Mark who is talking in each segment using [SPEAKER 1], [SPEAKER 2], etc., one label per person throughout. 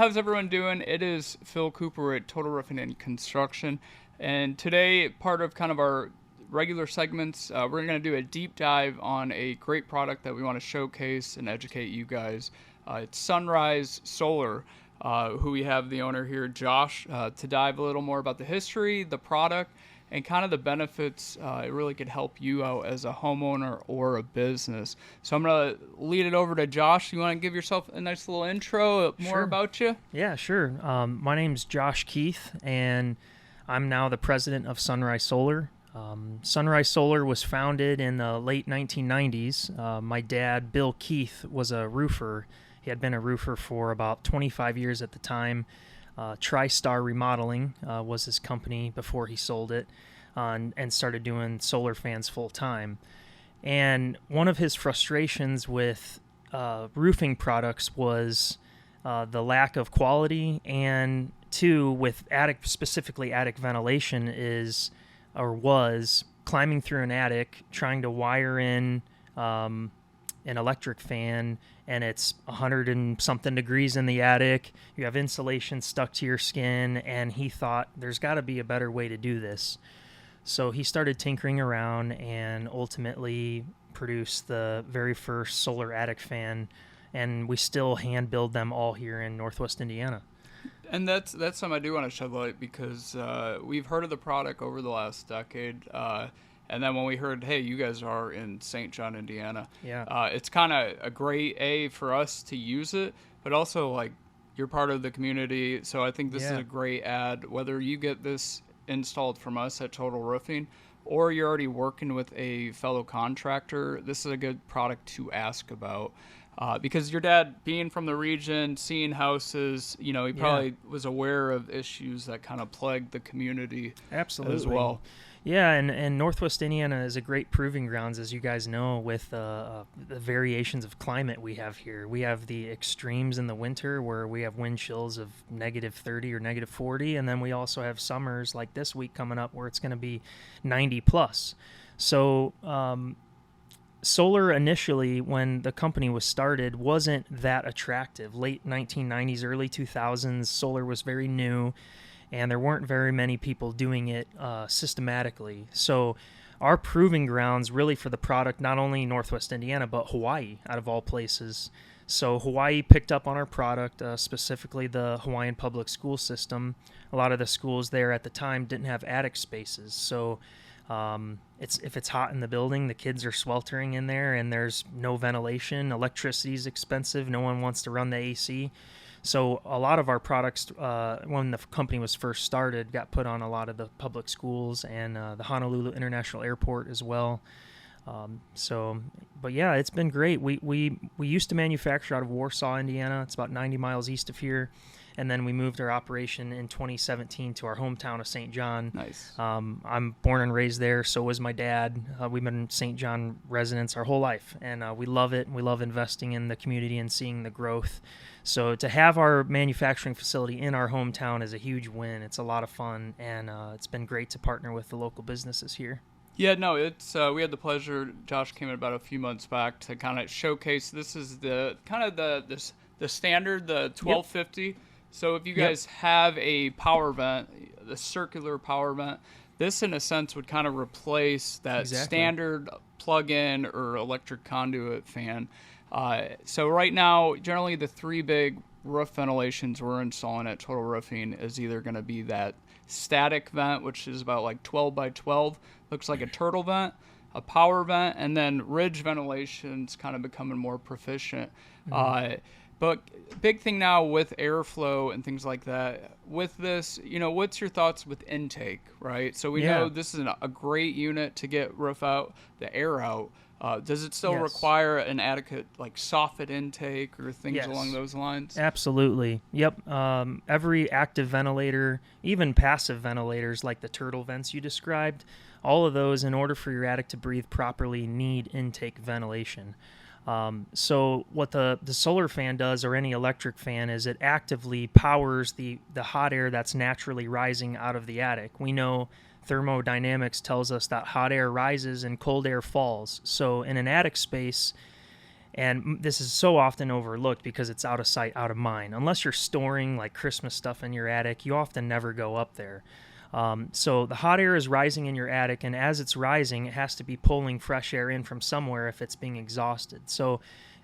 [SPEAKER 1] how's everyone doing? It is Phil Cooper at Total Roofing and Construction, and today, part of kind of our regular segments, we're going to do a deep dive on a great product that we want to showcase and educate you guys. It's Sunrise Solar, who we have the owner here, Josh, to dive a little more about the history, the product, and kind of the benefits it really could help you out as a homeowner or a business. So I'm going to lead it over to Josh. You want to give yourself a nice little intro, more
[SPEAKER 2] Sure.
[SPEAKER 1] about you?
[SPEAKER 2] Yeah, sure. My name's Josh Keith, and I'm now the president of Sunrise Solar. Sunrise Solar was founded in the late 1990s. My dad, Bill Keith, was a roofer. He had been a roofer for about 25 years at the time. TriStar Remodeling was his company before he sold it, and started doing solar fans full time. And one of his frustrations with roofing products was the lack of quality, and two, with specifically attic ventilation, was climbing through an attic, trying to wire in an electric fan, and it's 100 and something degrees in the attic. You have insulation stuck to your skin, and he thought there's got to be a better way to do this. So he started tinkering around and ultimately produced the very first solar attic fan, and we still hand build them all here in Northwest Indiana.
[SPEAKER 1] And that's something I do want to shed light, because we've heard of the product over the last decade, and then when we heard, hey, you guys are in St. John, Indiana,
[SPEAKER 2] Yeah.
[SPEAKER 1] it's kind of a great for us to use it, but also like you're part of the community, so I think this is
[SPEAKER 2] Yeah.
[SPEAKER 1] a great ad. Whether you get this installed from us at Total Roofing, or you're already working with a fellow contractor, this is a good product to ask about. Because your dad, being from the region, seeing houses, he probably was aware of issues that kind of plagued the community
[SPEAKER 2] Absolutely.
[SPEAKER 1] as well.
[SPEAKER 2] Yeah, and Northwest Indiana is a great proving grounds, as you guys know, with the variations of climate we have here. We have the extremes in the winter where we have wind chills of -30 or -40, and then we also have summers like this week coming up where it's going to be 90 plus. So solar initially, when the company was started, wasn't that attractive. Late 1990s, early 2000s, solar was very new, and there weren't very many people doing it systematically. So our proving grounds really for the product, not only Northwest Indiana, but Hawaii, out of all places. So Hawaii picked up on our product, specifically the Hawaiian public school system. A lot of the schools there at the time didn't have attic spaces. So if it's hot in the building, the kids are sweltering in there, and there's no ventilation. Electricity's expensive. No one wants to run the AC. So a lot of our products, when the company was first started, got put on a lot of the public schools and the Honolulu International Airport as well. But yeah, it's been great. We used to manufacture out of Warsaw, Indiana. It's about 90 miles east of here. And then we moved our operation in 2017 to our hometown of St. John.
[SPEAKER 1] Nice.
[SPEAKER 2] I'm born and raised there. So was my dad. We've been St. John residents our whole life, and we love it. We love investing in the community and seeing the growth. So to have our manufacturing facility in our hometown is a huge win. It's a lot of fun, and it's been great to partner with the local businesses here.
[SPEAKER 1] Yeah, no, it's we had the pleasure. Josh came in about a few months back to kind of showcase. This is the kind of the standard, the 1250. Yep. So if you guys have a power vent, the circular power vent, this in a sense would kind of replace that standard plug-in or electric conduit fan. So right now, generally the three big roof ventilations we're installing at Total Roofing is either going to be that static vent, which is about like 12 by 12, looks like a turtle vent, a power vent, and then ridge ventilation's kind of becoming more proficient. Mm-hmm. But big thing now with airflow and things like that, with this, what's your thoughts with intake, right? So we know this is a great unit to get roof out, the air out. Does it still require an adequate soffit intake or things along those lines?
[SPEAKER 2] Absolutely. Yep. Every active ventilator, even passive ventilators like the turtle vents you described, all of those, in order for your attic to breathe properly, need intake ventilation. So what the solar fan does, or any electric fan, is it actively powers the hot air that's naturally rising out of the attic. We know thermodynamics tells us that hot air rises and cold air falls. So in an attic space, And this is so often overlooked because it's out of sight, out of mind. Unless you're storing like Christmas stuff in your attic, you often never go up there. So the hot air is rising in your attic, and as it's rising, it has to be pulling fresh air in from somewhere if it's being exhausted. So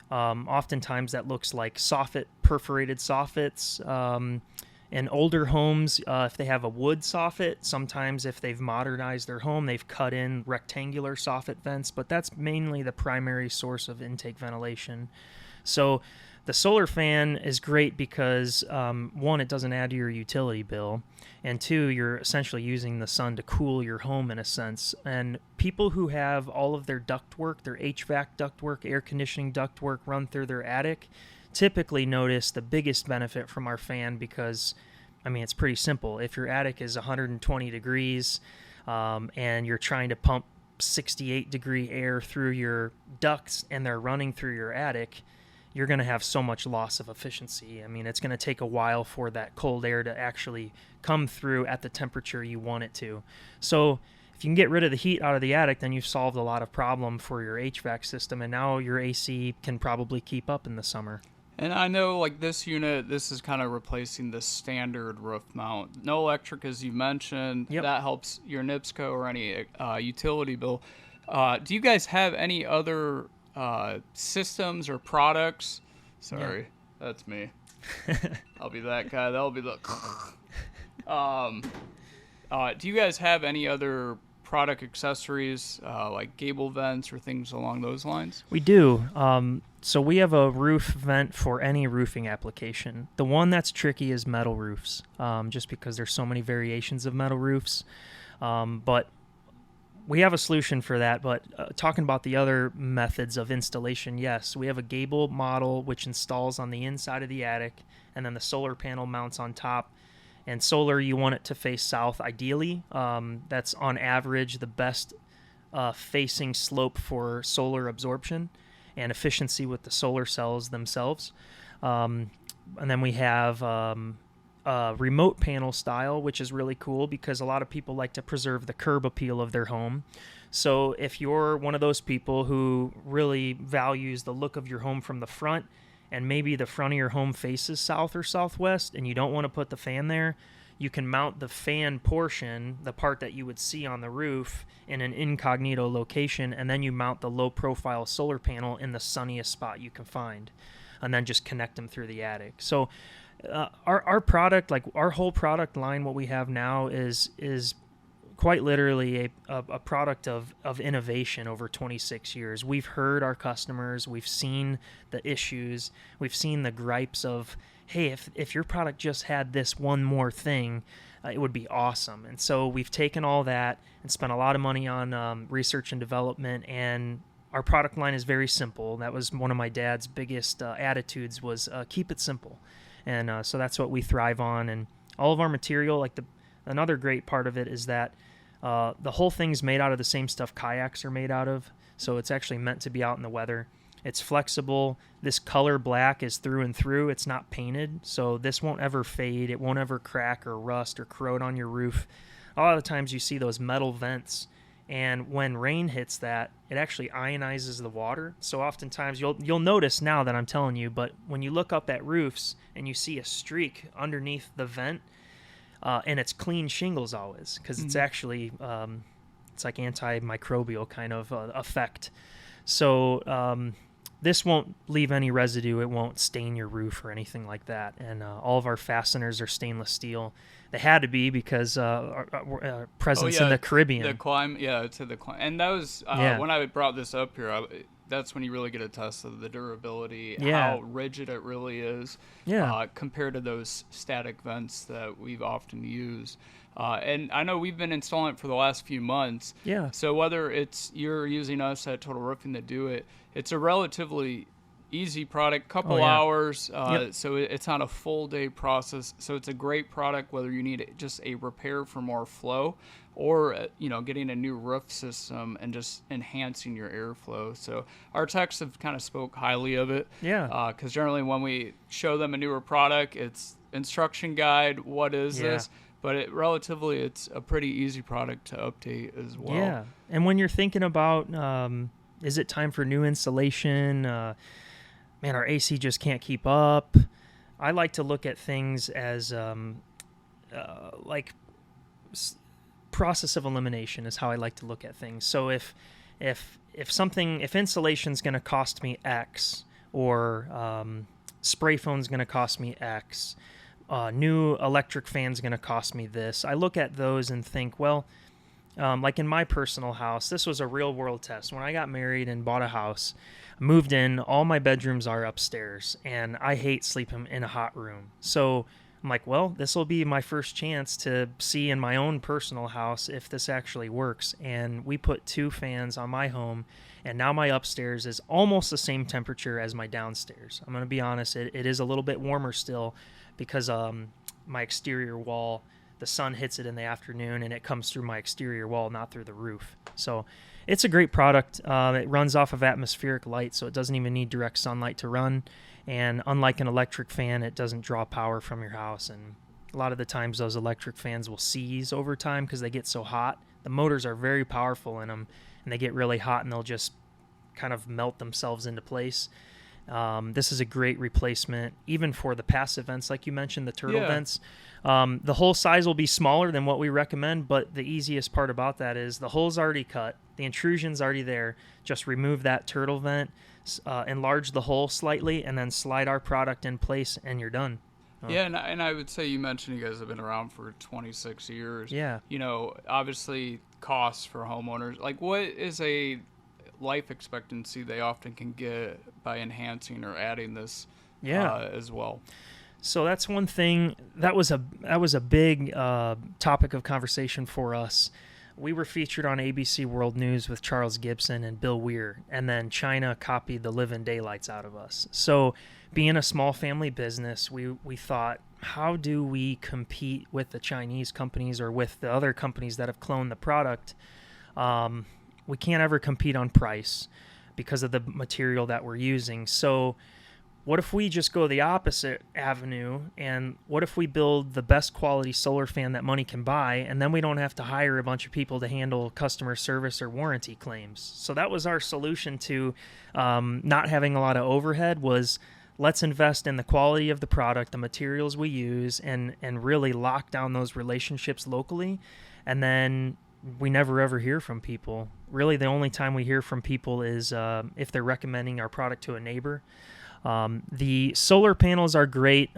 [SPEAKER 2] oftentimes that looks like soffit, perforated soffits. In older homes, if they have a wood soffit, sometimes if they've modernized their home, they've cut in rectangular soffit vents, but that's mainly the primary source of intake ventilation. So the solar fan is great because, one, it doesn't add to your utility bill, and two, you're essentially using the sun to cool your home in a sense. And people who have all of their ductwork, their HVAC ductwork, air conditioning ductwork run through their attic, typically notice the biggest benefit from our fan because, I mean, it's pretty simple. If your attic is 120 degrees and you're trying to pump 68-degree air through your ducts and they're running through your attic, you're going to have so much loss of efficiency. I mean, it's going to take a while for that cold air to actually come through at the temperature you want it to. So if you can get rid of the heat out of the attic, then you've solved a lot of problem for your HVAC system, and now your AC can probably keep up in the summer.
[SPEAKER 1] And I know, like, this unit, this is kind of replacing the standard roof mount. No electric, as you mentioned.
[SPEAKER 2] Yep.
[SPEAKER 1] That helps your NIPSCO or any utility bill. Do you guys have any other systems or products? Sorry, That's me. I'll be that guy. That'll be the... do you guys have any other product accessories like gable vents or things along those lines?
[SPEAKER 2] We do. So we have a roof vent for any roofing application. The one that's tricky is metal roofs, just because there's so many variations of metal roofs. But we have a solution for that. But talking about the other methods of installation, yes, we have a gable model which installs on the inside of the attic, and then the solar panel mounts on top. And solar, you want it to face south ideally. That's on average the best facing slope for solar absorption and efficiency with the solar cells themselves. And then we have remote panel style, which is really cool because a lot of people like to preserve the curb appeal of their home. So if you're one of those people who really values the look of your home from the front, and maybe the front of your home faces south or southwest, and you don't want to put the fan there, you can mount the fan portion, the part that you would see on the roof, in an incognito location, and then you mount the low-profile solar panel in the sunniest spot you can find, and then just connect them through the attic. So our product, like our whole product line, what we have now is quite literally a product of innovation over 26 years. We've heard our customers, we've seen the issues, we've seen the gripes of, hey, if your product just had this one more thing, it would be awesome. And so we've taken all that and spent a lot of money on research and development, and our product line is very simple. That was one of my dad's biggest attitudes was keep it simple. And so that's what we thrive on. And all of our material, like another great part of it is that the whole thing's made out of the same stuff kayaks are made out of, so it's actually meant to be out in the weather. It's flexible. This color black is through and through. It's not painted, so this won't ever fade. It won't ever crack or rust or corrode on your roof. A lot of the times you see those metal vents, and when rain hits that, it actually ionizes the water. So oftentimes you'll notice now that I'm telling you, but when you look up at roofs and you see a streak underneath the vent, and it's clean shingles always, because it's actually it's like antimicrobial kind of effect. So this won't leave any residue. It won't stain your roof or anything like that. And all of our fasteners are stainless steel. They had to be because our presence in the Caribbean.
[SPEAKER 1] The climate, and that was when I brought this up here. That's when you really get a test of the durability, how rigid it really is, compared to those static vents that we've often used. And I know we've been installing it for the last few months.
[SPEAKER 2] Yeah.
[SPEAKER 1] So whether it's you're using us at Total Roofing to do it, it's a relatively easy product, couple hours. So it's not a full day process. So it's a great product whether you need just a repair for more flow, or getting a new roof system and just enhancing your airflow. So our techs have kind of spoke highly of it. Yeah. Because generally when we show them a newer product, it's instruction guide. What is this? But it's a pretty easy product to update as well.
[SPEAKER 2] Yeah. And when you're thinking about, is it time for new installation? man, our AC just can't keep up. I like to look at things as like process of elimination is how I like to look at things. So if insulation's going to cost me X, or spray foam's going to cost me X, new electric fan's going to cost me this, I look at those and think, well, like in my personal house, this was a real world test. When I got married and bought a house, moved in, all my bedrooms are upstairs, and I hate sleeping in a hot room. So I'm like, well, this will be my first chance to see in my own personal house if this actually works. And we put 2 fans on my home, and now my upstairs is almost the same temperature as my downstairs. I'm going to be honest, it is a little bit warmer still because my exterior wall, the sun hits it in the afternoon and it comes through my exterior wall, not through the roof. So it's a great product. It runs off of atmospheric light, so it doesn't even need direct sunlight to run. And unlike an electric fan, it doesn't draw power from your house. And a lot of the times those electric fans will seize over time because they get so hot. The motors are very powerful in them, and they get really hot and they'll just kind of melt themselves into place. This is a great replacement, even for the passive vents, like you mentioned, the turtle vents. The hole size will be smaller than what we recommend, but the easiest part about that is the hole's already cut, the intrusion's already there. Just remove that turtle vent, enlarge the hole slightly, and then slide our product in place, and you're done.
[SPEAKER 1] Yeah, and I would say you mentioned you guys have been around for 26 years.
[SPEAKER 2] Yeah.
[SPEAKER 1] You know, obviously costs for homeowners. Like, what is a life expectancy they often can get by enhancing or adding this as well?
[SPEAKER 2] So that's one thing. That was a big topic of conversation for us. We were featured on ABC World News with Charles Gibson and Bill Weir, and then China copied the living daylights out of us. So being a small family business, we thought, how do we compete with the Chinese companies or with the other companies that have cloned the product? We can't ever compete on price because of the material that we're using. So what if we just go the opposite avenue, and what if we build the best quality solar fan that money can buy, and then we don't have to hire a bunch of people to handle customer service or warranty claims? So that was our solution to not having a lot of overhead. Was let's invest in the quality of the product, the materials we use, and really lock down those relationships locally. And then we never ever hear from people. Really, the only time we hear from people is if they're recommending our product to a neighbor. The solar panels are great.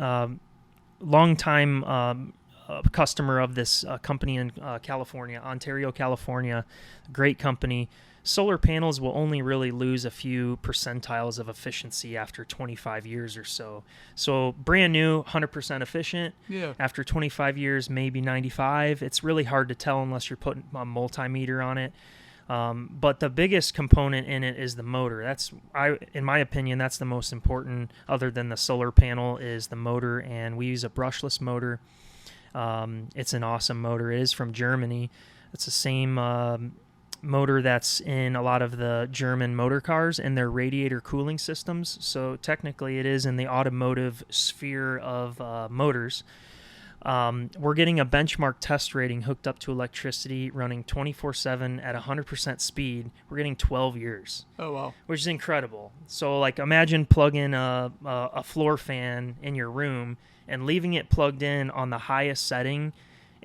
[SPEAKER 2] Long-time customer of this company in California, Ontario, California. Great company. Solar panels will only really lose a few percentiles of efficiency after 25 years or so. So brand new, 100% efficient.
[SPEAKER 1] Yeah.
[SPEAKER 2] After 25 years, maybe 95. It's really hard to tell unless you're putting a multimeter on it. But the biggest component in it is the motor. In my opinion, that's the most important, other than the solar panel, is the motor. And we use a brushless motor. It's an awesome motor. It is from Germany. It's the same motor that's in a lot of the German motor cars and their radiator cooling systems. So technically it is in the automotive sphere of motors. We're getting a benchmark test rating hooked up to electricity, running 24/7 at 100% speed. We're getting 12 years.
[SPEAKER 1] Oh, wow.
[SPEAKER 2] Which is incredible. So, like, imagine plugging a floor fan in your room and leaving it plugged in on the highest setting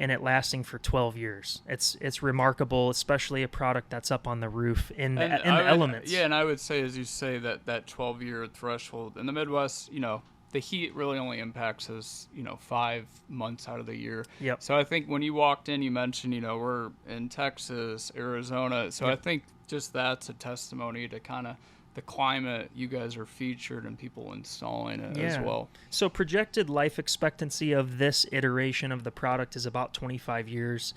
[SPEAKER 2] and it lasting for 12 years. It's remarkable, especially a product that's up on the roof in the elements.
[SPEAKER 1] Yeah, and I would say, as you say, that 12-year threshold in the Midwest, you know, the heat really only impacts us, 5 months out of the year.
[SPEAKER 2] Yep.
[SPEAKER 1] So I think when you walked in, you mentioned, we're in Texas, Arizona. So
[SPEAKER 2] Yep.
[SPEAKER 1] I think just that's a testimony to kind of the climate you guys are featured and people installing it as well.
[SPEAKER 2] So projected life expectancy of this iteration of the product is about 25 years.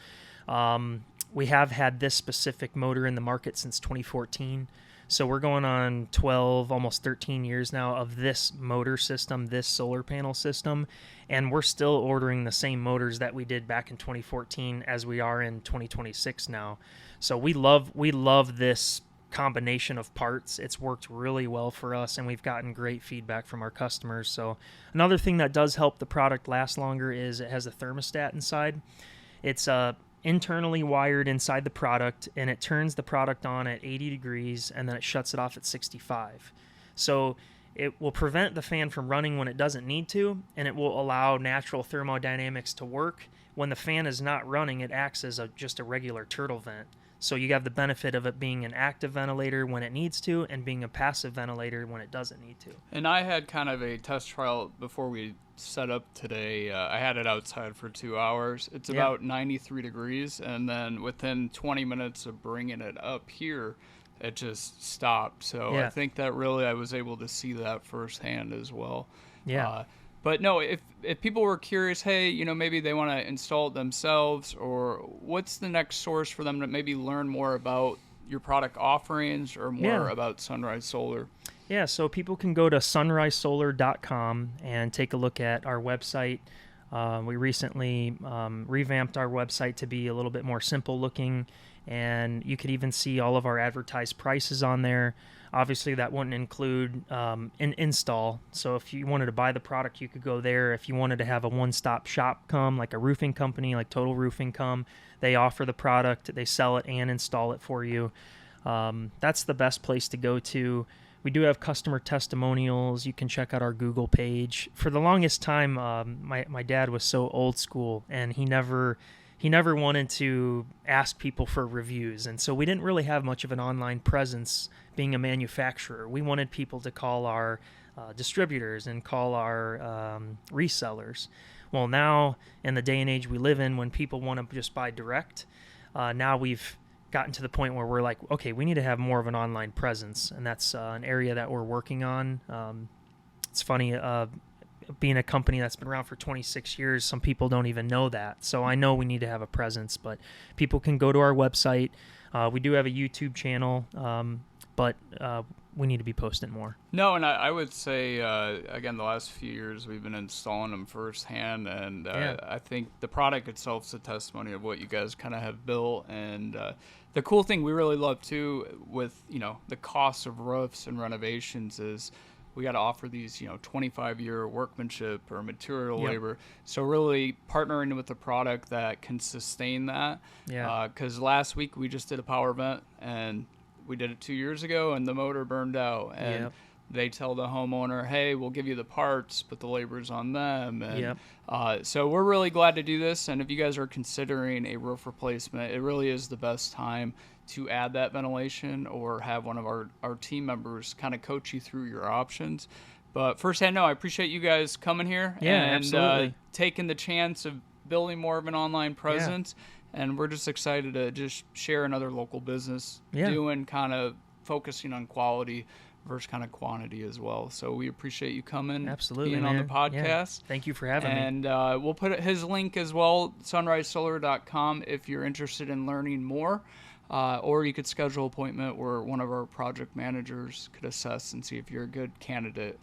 [SPEAKER 2] We have had this specific motor in the market since 2014. So we're going on 12, almost 13 years now of this motor system, this solar panel system, and we're still ordering the same motors that we did back in 2014 as we are in 2026 now. So we love this combination of parts. It's worked really well for us, and we've gotten great feedback from our customers. So another thing that does help the product last longer is it has a thermostat inside. It's internally wired inside the product, and it turns the product on at 80 degrees and then it shuts it off at 65. So it will prevent the fan from running when it doesn't need to, and it will allow natural thermodynamics to work. When the fan is not running, it acts as just a regular turtle vent. So you have the benefit of it being an active ventilator when it needs to and being a passive ventilator when it doesn't need to.
[SPEAKER 1] And I had kind of a test trial before we set up today. I had it outside for 2 hours. It's about 93 degrees, and then within 20 minutes of bringing it up here, it just stopped. So I think that really I was able to see that firsthand as well.
[SPEAKER 2] Yeah.
[SPEAKER 1] But no, if people were curious, hey, you know, maybe they want to install it themselves, or what's the next source for them to maybe learn more about your product offerings or more about Sunrise Solar?
[SPEAKER 2] Yeah, so people can go to sunrisesolar.com and take a look at our website. We recently revamped our website to be a little bit more simple looking, and you could even see all of our advertised prices on there. Obviously, that wouldn't include an install. So if you wanted to buy the product, you could go there. If you wanted to have a one-stop shop come, like a roofing company, like Total Roofing come, they offer the product, they sell it and install it for you. That's the best place to go to. We do have customer testimonials. You can check out our Google page. For the longest time, my dad was so old school, and he never wanted to ask people for reviews. And so we didn't really have much of an online presence being a manufacturer. We wanted people to call our distributors and call our resellers. Well, now in the day and age we live in, when people want to just buy direct, now we've gotten to the point where we're like, okay, we need to have more of an online presence. And that's an area that we're working on. It's funny, being a company that's been around for 26 years, some people don't even know that. So I know we need to have a presence, but people can go to our website. We do have a YouTube channel, but we need to be posting more.
[SPEAKER 1] No, and I would say, again, the last few years we've been installing them firsthand, and I think the product itself is a testimony of what you guys kind of have built. And the cool thing we really love, too, with, you know, the cost of roofs and renovations is we got to offer these, you know, 25-year workmanship or material labor. So really partnering with a product that can sustain that. Yeah. Because last week we just did a power vent, and we did it 2 years ago, and the motor burned out. And they tell the homeowner, hey, we'll give you the parts, but the labor's on them. And so we're really glad to do this. And if you guys are considering a roof replacement, it really is the best time to add that ventilation or have one of our team members kind of coach you through your options. But firsthand, no, I appreciate you guys coming here and taking the chance of building more of an online presence. And we're just excited to just share another local business doing kind of focusing on quality versus kind of quantity as well. So we appreciate you coming, being on the podcast.
[SPEAKER 2] Thank you for having me.
[SPEAKER 1] And we'll put his link as well, sunrisesolar.com, if you're interested in learning more. Or you could schedule an appointment where one of our project managers could assess and see if you're a good candidate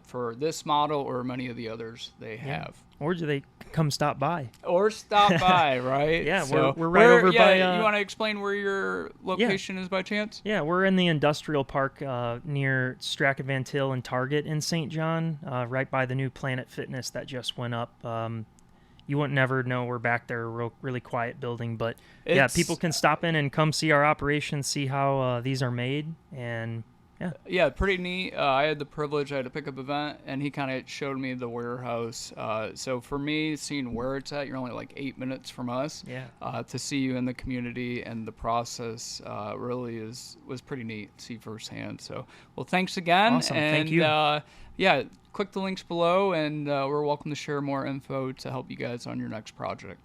[SPEAKER 1] for this model or many of the others they have.
[SPEAKER 2] Or do they come stop by?
[SPEAKER 1] Or stop by, right?
[SPEAKER 2] So we're right over by...
[SPEAKER 1] you want to explain where your location is by chance?
[SPEAKER 2] Yeah, we're in the industrial park near Strachan Van Til and Target in St. John, right by the new Planet Fitness that just went up. You wouldn't never know we're back there, a really quiet building. But people can stop in and come see our operations, see how these are made, and
[SPEAKER 1] yeah, pretty neat. I had the privilege, I had to pick up a vent, and he kind of showed me the warehouse. So for me, seeing where it's at, you're only like 8 minutes from us. To see you in the community and the process really was pretty neat to see firsthand. So, well, thanks again.
[SPEAKER 2] Awesome.
[SPEAKER 1] And,
[SPEAKER 2] thank you.
[SPEAKER 1] Click the links below, and we're welcome to share more info to help you guys on your next project.